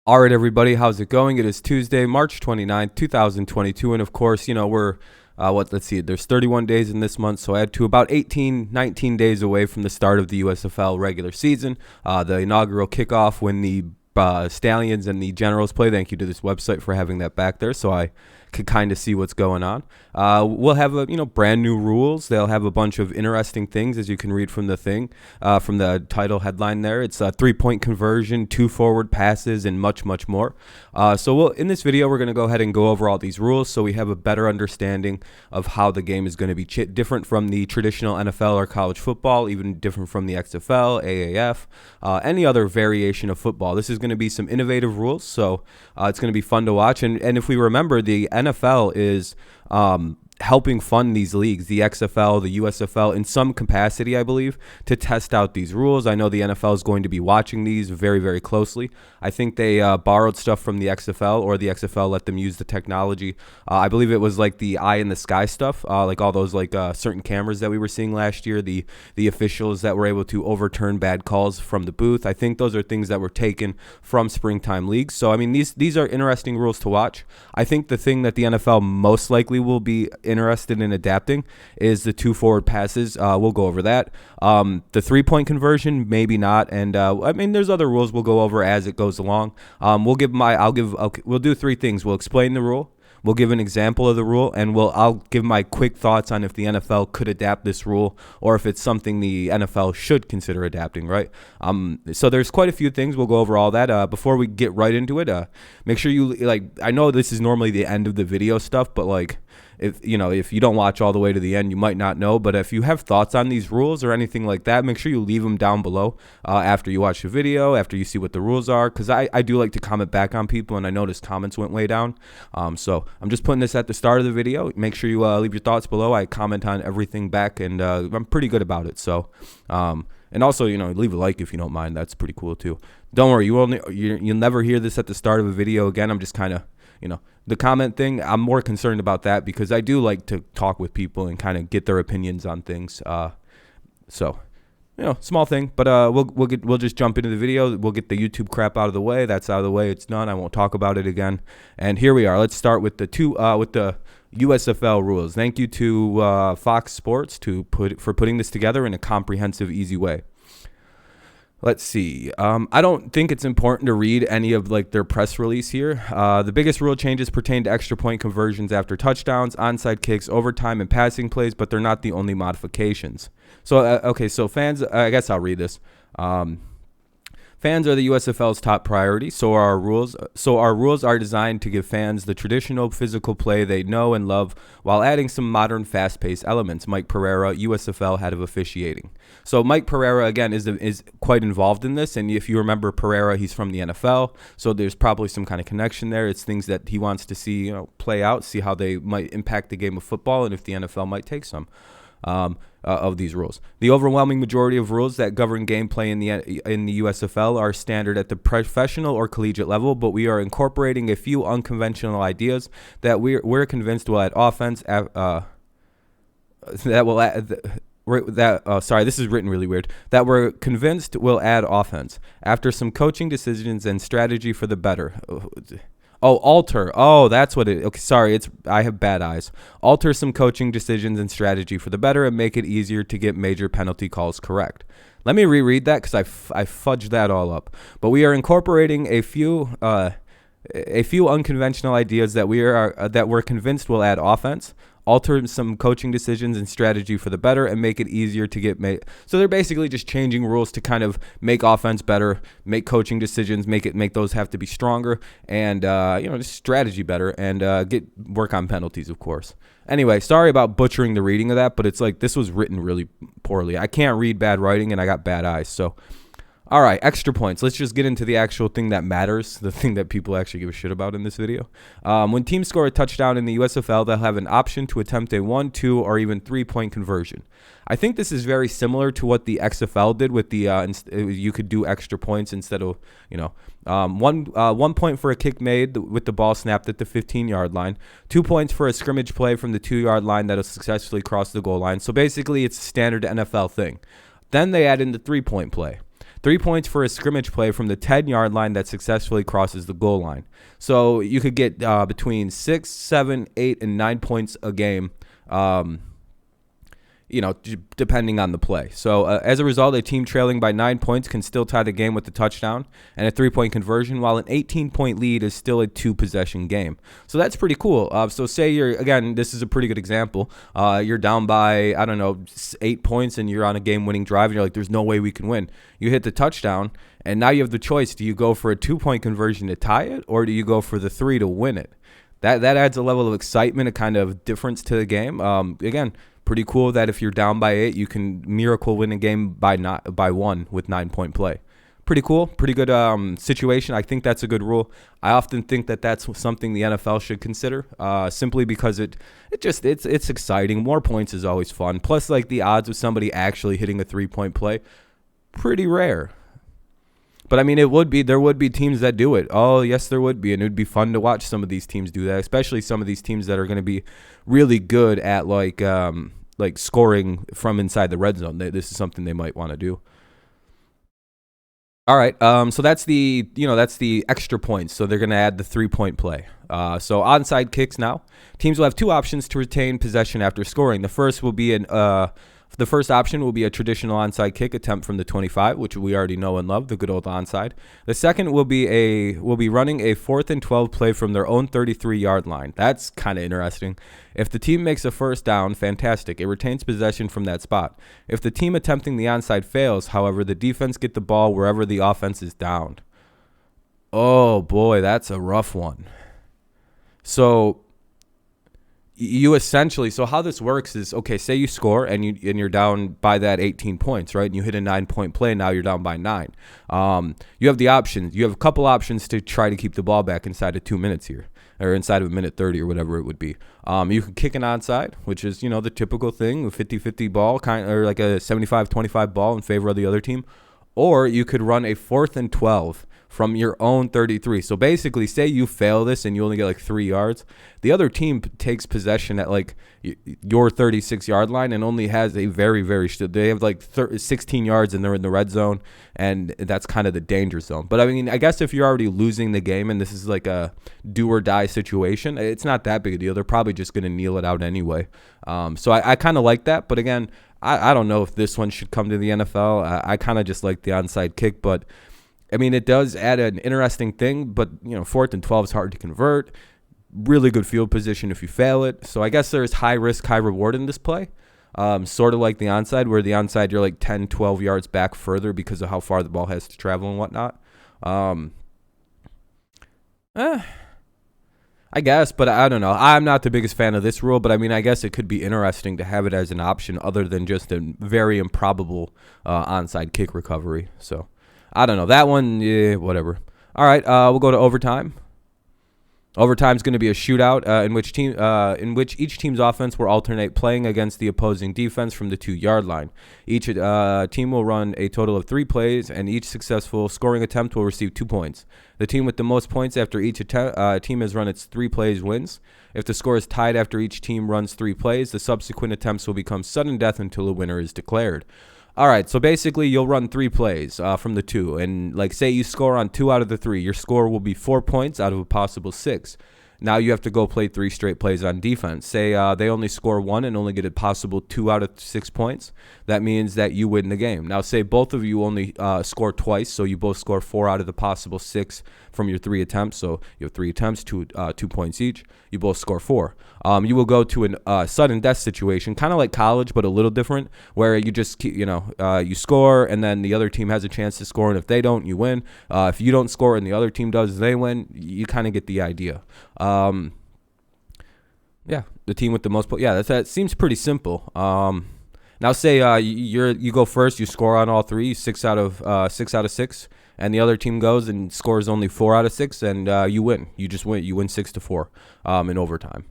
All right, everybody, how's it going? It is Tuesday, March 29th, 2022. And of course, we're, let's see, there's 31 days in this month. So I had to about 18, 19 days away from the start of the USFL regular season, the inaugural kickoff when the Stallions and the Generals play. Thank you to this website for having that back there so I could kind of see what's going on. We'll have brand new rules. They'll have a bunch of interesting things, as you can read from the thing, from the title headline there. It's a 3-point conversion, 2 forward passes, and much, much more. So in this video, we're going to go ahead and go over all these rules so we have a better understanding of how the game is going to be different from the traditional NFL or college football, even different from the XFL, AAF, any other variation of football. This is going to be some innovative rules, so it's going to be fun to watch. And if we remember, the NFL is helping fund these leagues, the XFL, the USFL, in some capacity, I believe, to test out these rules. I know the NFL is going to be watching these very, very closely. I think they borrowed stuff from the XFL, or the XFL let them use the technology. I believe it was like the eye in the sky stuff, like all those certain cameras that we were seeing last year, the officials that were able to overturn bad calls from the booth. I think those are things that were taken from springtime leagues. So, I mean, these are interesting rules to watch. I think the thing that the NFL most likely will be interested in adapting is the 2 forward passes. We'll go over that. The 3-point conversion, maybe not. And there's other rules we'll go over as it goes along. We'll do 3 things. We'll explain the rule. We'll give an example of the rule, and I'll give my quick thoughts on if the NFL could adapt this rule or if it's something the NFL should consider adapting, right? So there's quite a few things. We'll go over all that. Before we get right into it, make sure you, I know this is normally the end of the video stuff, but if you don't watch all the way to the end, you might not know. But if you have thoughts on these rules or anything like that, make sure you leave them down below after you watch the video, after you see what the rules are, because I do like to comment back on people, and I noticed comments went way down. So I'm just putting this at the start of the video. Make sure you leave your thoughts below. I comment on everything back, and I'm pretty good about it. So, and also, leave a like if you don't mind. That's pretty cool too. Don't worry, you'll never hear this at the start of a video again. I'm just kind of, the comment thing, I'm more concerned about that because I do like to talk with people and kind of get their opinions on things. So, small thing, but we'll just jump into the video. We'll get the YouTube crap out of the way. That's out of the way. It's done. I won't talk about it again. And here we are. Let's start with the USFL rules. Thank you to Fox Sports for putting this together in a comprehensive, easy way. Let's see. I don't think it's important to read any of their press release here. The biggest rule changes pertain to extra point conversions after touchdowns, onside kicks, overtime, and passing plays, but they're not the only modifications. So, so fans, I guess I'll read this. Fans are the USFL's top priority, so our rules are designed to give fans the traditional physical play they know and love while adding some modern fast-paced elements. Mike Pereira, USFL head of officiating. So Mike Pereira, again, is quite involved in this, and if you remember Pereira, he's from the NFL, so there's probably some kind of connection there. It's things that he wants to see play out, see how they might impact the game of football, and if the NFL might take some. Of these rules. The overwhelming majority of rules that govern gameplay in the USFL are standard at the professional or collegiate level, but we are incorporating a few unconventional ideas that we're convinced will add offense. This is written really weird. That we're convinced will add offense after some coaching decisions and strategy for the better. Alter. Oh, that's what it. Okay, sorry. I have bad eyes. Alter some coaching decisions and strategy for the better and make it easier to get major penalty calls correct. Let me reread that because I fudged that all up. But we are incorporating a few unconventional ideas that we're convinced will add offense. Alter some coaching decisions and strategy for the better and make it easier to get made. So they're basically just changing rules to kind of make offense better, make coaching decisions, make those have to be stronger, and just strategy better, and work on penalties, of course. Anyway, sorry about butchering the reading of that, but it's this was written really poorly. I can't read bad writing, and I got bad eyes, so. All right, extra points. Let's just get into the actual thing that matters, the thing that people actually give a shit about in this video. When teams score a touchdown in the USFL, they'll have an option to attempt a 1, 2, or even 3-point conversion. I think this is very similar to what the XFL did with you could do extra points instead of, 1 point for a kick made with the ball snapped at the 15-yard line, 2 points for a scrimmage play from the 2-yard line that will successfully cross the goal line. So basically, it's a standard NFL thing. Then they add in the 3-point play. 3 points for a scrimmage play from the 10-yard line that successfully crosses the goal line. So you could get between 6, 7, 8, and 9 points a game, depending on the play. So as a result, a team trailing by 9 points can still tie the game with a touchdown and a 3-point conversion, while an 18-point lead is still a 2-possession game. So that's pretty cool. So say this is a pretty good example. You're down by, 8 points and you're on a game-winning drive and you're like, there's no way we can win. You hit the touchdown and now you have the choice. Do you go for a 2-point conversion to tie it, or do you go for the 3 to win it? That adds a level of excitement, a kind of difference to the game. Again, pretty cool that if you're down by 8, you can miracle win a game by 1 with 9-point play. Pretty cool, pretty good situation. I think that's a good rule. I often think that that's something the NFL should consider, simply because it's exciting. More points is always fun. Plus, like, the odds of somebody actually hitting a 3-point play, pretty rare. But I mean, there would be teams that do it. Oh, yes, there would be. And it would be fun to watch some of these teams do that, especially some of these teams that are going to be really good at like scoring from inside the red zone. This is something they might want to do. All right. So that's the extra points. So they're going to add the 3-point play. So onside kicks now. Teams will have 2 options to retain possession after scoring. The first option will be a traditional onside kick attempt from the 25, which we already know and love, the good old onside. The second will be running a 4th and 12 play from their own 33-yard line. That's kind of interesting. If the team makes a first down, fantastic. It retains possession from that spot. If the team attempting the onside fails, however, the defense get the ball wherever the offense is down. Oh boy, that's a rough one. So so how this works is, okay, say you score and you're down by that 18 points, right? And you hit a 9-point play, now you're down by 9. You have a couple options to try to keep the ball back inside of 2 minutes here, or inside of a minute 30 or whatever it would be. You can kick an onside, which is, the typical thing, a 50-50 ball, or like a 75-25 ball in favor of the other team. Or you could run a 4th and 12 from your own 33. So basically, say you fail this and you only get like 3 yards, the other team takes possession at like your 36-yard line and only has a they have like 16 yards and they're in the red zone, and that's kind of the danger zone. But I mean, I guess if you're already losing the game and this is like a do or die situation, it's not that big a deal. They're probably just going to kneel it out anyway. So I kind of like that. But again, I don't know if this one should come to the NFL. I kind of just like the onside kick, but I mean, it does add an interesting thing, but 4th and 12 is hard to convert. Really good field position if you fail it. So I guess there's high risk, high reward in this play. Sort of like the onside, where the onside you're like 10, 12 yards back further because of how far the ball has to travel and whatnot. I guess, but I don't know. I'm not the biggest fan of this rule, but I mean, I guess it could be interesting to have it as an option other than just a very improbable onside kick recovery. So I don't know. That one, whatever. All right, we'll go to overtime. Overtime is going to be a shootout in which each team's offense will alternate playing against the opposing defense from the 2-yard line. Each team will run a total of 3 plays, and each successful scoring attempt will receive 2 points. The team with the most points after each team has run its 3 plays wins. If the score is tied after each team runs 3 plays, the subsequent attempts will become sudden death until a winner is declared. All right, so basically you'll run 3 plays from the 2, and like say you score on 2 out of the 3, your score will be 4 points out of a possible 6. Now you have to go play 3 straight plays on defense. Say they only score 1 and only get a possible 2 out of 6 points. That means that you win the game. Now say both of you only score twice, so you both score 4 out of the possible 6 from your 3 attempts. So you have 3 attempts, 2 points each. You both score 4. You will go to a sudden death situation, kind of like college, but a little different, where you just keep, you score, and then the other team has a chance to score, and if they don't, you win. If you don't score and the other team does, they win. You kind of get the idea. The team with the most points. Yeah, that seems pretty simple. Now say you go first, you score on all 3, 6 out of 6, and the other team goes and scores only 4 out of 6, and you win. You just win. You win 6-4 in overtime.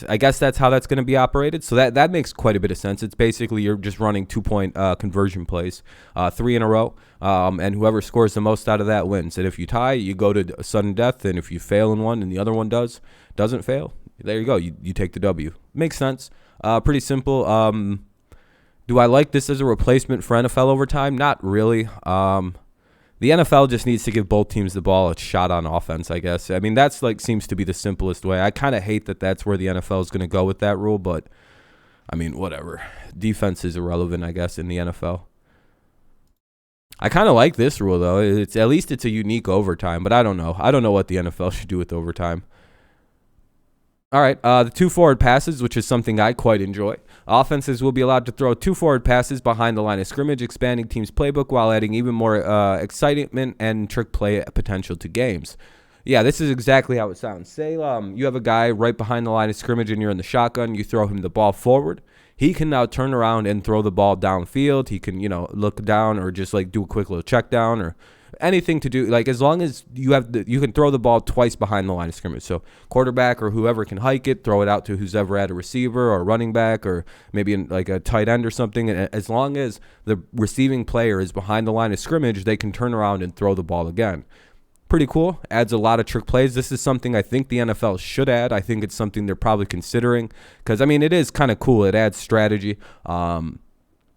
I guess that's how that's going to be operated. So that makes quite a bit of sense. It's basically you're just running 2-point conversion plays, 3 in a row, and whoever scores the most out of that wins. And if you tie, you go to sudden death, and if you fail in one and the other one doesn't fail, there you go. You take the W. Makes sense. Pretty simple. Do I like this as a replacement for NFL overtime? Not really. The NFL just needs to give both teams the ball a shot on offense, I guess. I mean, that's like seems to be the simplest way. I kind of hate that that's where the NFL is going to go with that rule, but I mean, whatever. Defense is irrelevant, I guess, in the NFL. I kind of like this rule though. It's at least it's a unique overtime, but I don't know. I don't know what the NFL should do with overtime. All right, the 2 forward passes, which is something I quite enjoy. Offenses will be allowed to throw 2 forward passes behind the line of scrimmage, expanding teams' playbook while adding even more excitement and trick play potential to games. Yeah, this is exactly how it sounds. Say you have a guy right behind the line of scrimmage and you're in the shotgun. You throw him the ball forward. He can now turn around and throw the ball downfield. He can, look down or just like do a quick little check down or anything to do, like as long as you can throw the ball twice behind the line of scrimmage. So quarterback or whoever can hike it, throw it out to who's ever at a receiver or running back or maybe like a tight end or something. And as long as the receiving player is behind the line of scrimmage, they can turn around and throw the ball again. Pretty cool. Adds a lot of trick plays. This is something I think the NFL should add. I think it's something they're probably considering because, I mean, it is kind of cool. It adds strategy.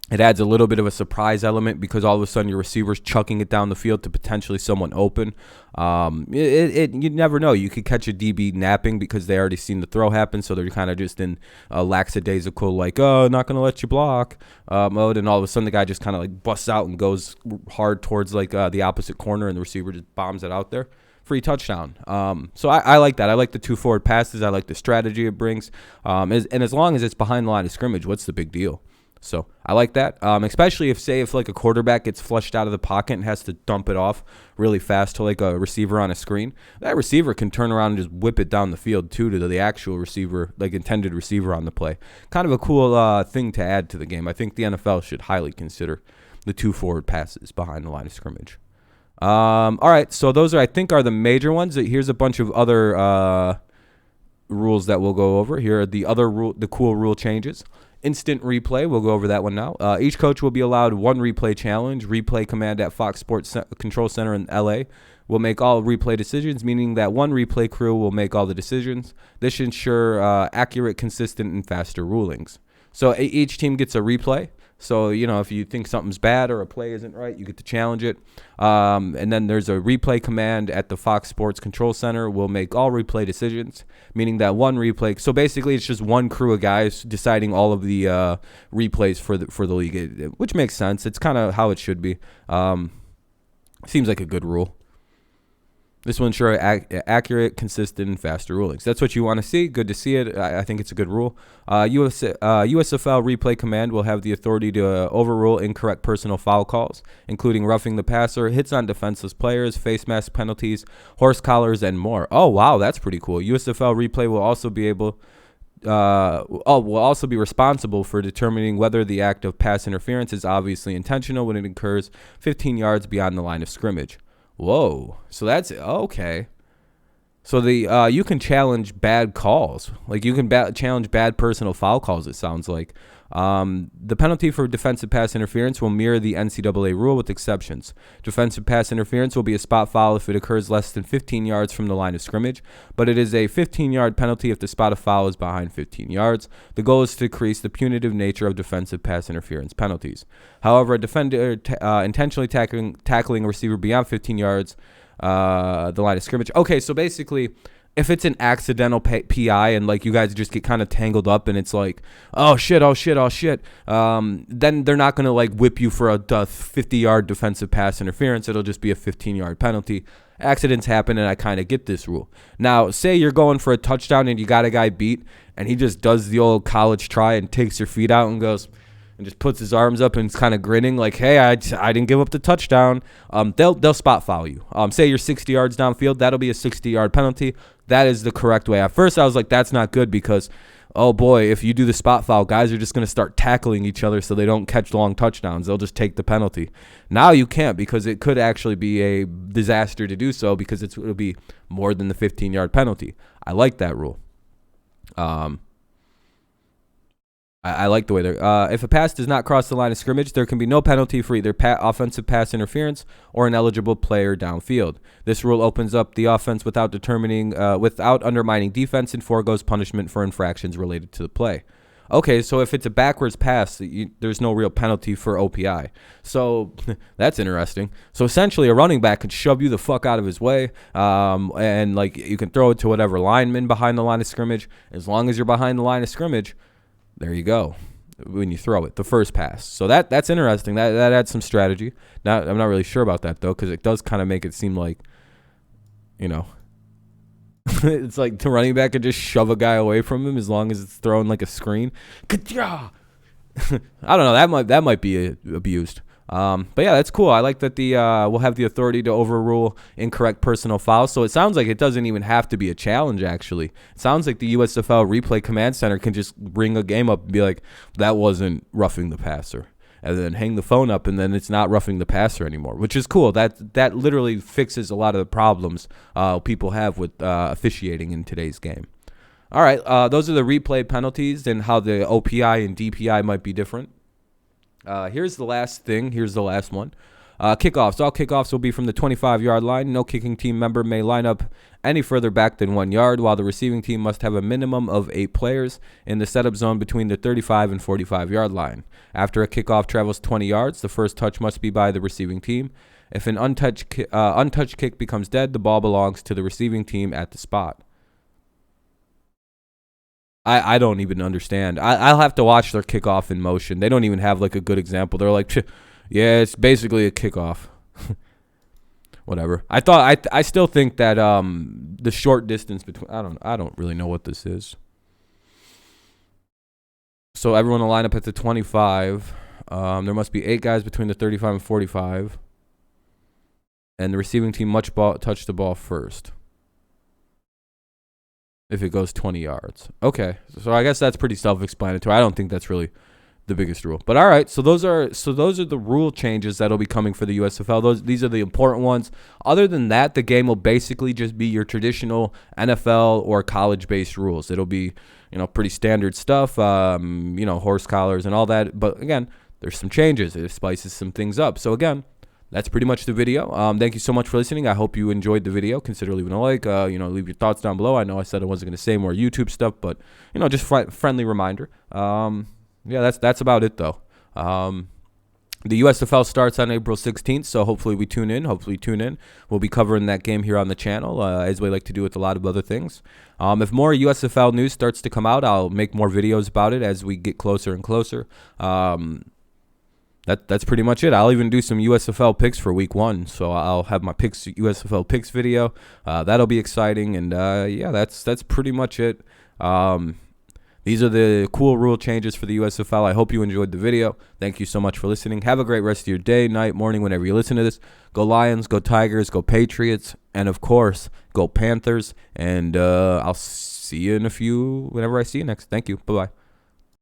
It adds a little bit of a surprise element because all of a sudden your receiver's chucking it down the field to potentially someone open. You never know. You could catch a DB napping because they already seen the throw happen, so they're kind of just in lackadaisical, like, oh, not going to let you block mode, and all of a sudden the guy just kind of like busts out and goes hard towards like the opposite corner, and the receiver just bombs it out there. Free touchdown. So I like that. I like the 2 forward passes. I like the strategy it brings. And as long as it's behind the line of scrimmage, what's the big deal? So I like that, especially if like a quarterback gets flushed out of the pocket and has to dump it off really fast to like a receiver on a screen. That receiver can turn around and just whip it down the field too to the actual receiver, like intended receiver on the play. Kind of a cool thing to add to the game. I think the NFL should highly consider the 2 forward passes behind the line of scrimmage. All right, so those are the major ones. Here's a bunch of other rules that we'll go over. Here are the cool rule changes. Instant replay, we'll go over that one now. Each coach will be allowed 1 replay challenge. Replay command at Fox Sports Control Center in LA will make all replay decisions, meaning that 1 replay crew will make all the decisions. This should ensure accurate, consistent, and faster rulings. So each team gets a replay. So, if you think something's bad or a play isn't right, you get to challenge it. And then there's a replay command at the Fox Sports Control Center will make all replay decisions, meaning that 1 replay. So basically, it's just 1 crew of guys deciding all of the replays for the league, which makes sense. It's kind of how it should be. Seems like a good rule. This will ensure accurate, consistent, and faster rulings. That's what you want to see. Good to see it. I think it's a good rule. USFL replay command will have the authority to overrule incorrect personal foul calls, including roughing the passer, hits on defenseless players, face mask penalties, horse collars, and more. Oh, wow, that's pretty cool. USFL replay will also be responsible for determining whether the act of pass interference is obviously intentional when it occurs 15 yards beyond the line of scrimmage. Whoa. So that's okay. So you can challenge bad calls. Like you can challenge bad personal foul calls, it sounds like. The penalty for defensive pass interference will mirror the NCAA rule with exceptions. Defensive pass interference will be a spot foul if it occurs less than 15 yards from the line of scrimmage, but it is a 15-yard penalty if the spot of foul is behind 15 yards. The goal is to decrease the punitive nature of defensive pass interference penalties. However, a defender intentionally tackling a receiver beyond 15 yards, the line of scrimmage. Okay, so basically, if it's an accidental PI and like you guys just get kind of tangled up and it's like, oh shit, then they're not going to like whip you for a 50-yard defensive pass interference. It'll just be a 15-yard penalty. Accidents happen, and I kind of get this rule. Now, say you're going for a touchdown and you got a guy beat and he just does the old college try and takes your feet out and goes and just puts his arms up and is kind of grinning like, hey, I didn't give up the touchdown. They'll spot foul you. Say you're 60 yards downfield, that'll be a 60-yard penalty. That is the correct way. At first, I was like, that's not good because, oh boy, if you do the spot foul, guys are just going to start tackling each other so they don't catch long touchdowns. They'll just take the penalty. Now you can't because it could actually be a disaster to do so because it'll be more than the 15-yard penalty. I like that rule. I like the way they're. If a pass does not cross the line of scrimmage, there can be no penalty for either offensive pass interference or an eligible player downfield. This rule opens up the offense without undermining defense and foregoes punishment for infractions related to the play. Okay, so if it's a backwards pass, there's no real penalty for OPI. So that's interesting. So essentially, a running back could shove you the fuck out of his way, and like you can throw it to whatever lineman behind the line of scrimmage. As long as you're behind the line of scrimmage, there you go. When you throw it, the first pass. So that's interesting. That adds some strategy. Now I'm not really sure about that though, because it does kind of make it seem like, you know. It's like the running back could just shove a guy away from him as long as it's throwing like a screen. I don't know. That might be abused. But yeah, that's cool. I like that we'll have the authority to overrule incorrect personal fouls. So it sounds like it doesn't even have to be a challenge. Actually, it sounds like the USFL Replay Command Center can just bring a game up and be like, that wasn't roughing the passer, and then hang the phone up, and then it's not roughing the passer anymore, which is cool. That literally fixes a lot of the problems people have with officiating in today's game. All right, those are the replay penalties and how the OPI and DPI might be different. Here's the last thing. Here's the last one. Kickoffs. All kickoffs will be from the 25-yard line. No kicking team member may line up any further back than 1 yard, while the receiving team must have a minimum of 8 players in the setup zone between the 35 and 45-yard line. After a kickoff travels 20 yards, the first touch must be by the receiving team. If an untouched kick becomes dead, the ball belongs to the receiving team at the spot. I don't even understand. I'll have to watch their kickoff in motion. They don't even have like a good example. They're like, yeah, it's basically a kickoff. Whatever. I still think that the short distance between I don't really know what this is. So everyone will line up at the 25. There must be 8 guys between the 35 and 45. And the receiving team touch the ball first. If it goes 20 yards. Okay. So I guess that's pretty self-explanatory. I don't think that's really the biggest rule. But all right, so those are the rule changes that'll be coming for the USFL. These are the important ones. Other than that, the game will basically just be your traditional NFL or college-based rules. It'll be, pretty standard stuff, horse collars and all that. But again, there's some changes. It spices some things up. So again, that's pretty much the video. Thank you so much for listening. I hope you enjoyed the video. Consider leaving a like. Leave your thoughts down below. I know I said I wasn't going to say more YouTube stuff, but just friendly reminder. Yeah, that's about it though. The USFL starts on April 16th, so hopefully we tune in. We'll be covering that game here on the channel, as we like to do with a lot of other things. If more USFL news starts to come out, I'll make more videos about it as we get closer and closer. That's pretty much it. I'll even do some USFL picks for week 1. So I'll have my USFL picks video. That'll be exciting. And yeah, that's pretty much it. These are the cool rule changes for the USFL. I hope you enjoyed the video. Thank you so much for listening. Have a great rest of your day, night, morning, whenever you listen to this. Go Lions, go Tigers, go Patriots, and of course, go Panthers. And I'll see you whenever I see you next. Thank you. Bye-bye.